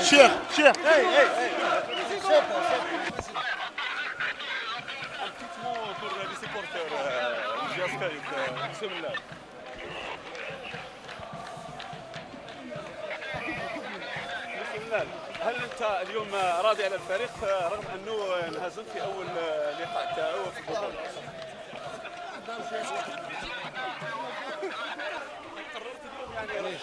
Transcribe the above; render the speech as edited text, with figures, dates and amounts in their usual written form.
Cheikh. Hey. Un petit mot pour les supporters الجاسكايب بسم الله. بسم الله. هل انت اليوم راضي على الفريق رغم انه انهزم في اول لقاء تاعو في البطوله؟ قررت اليوم يعني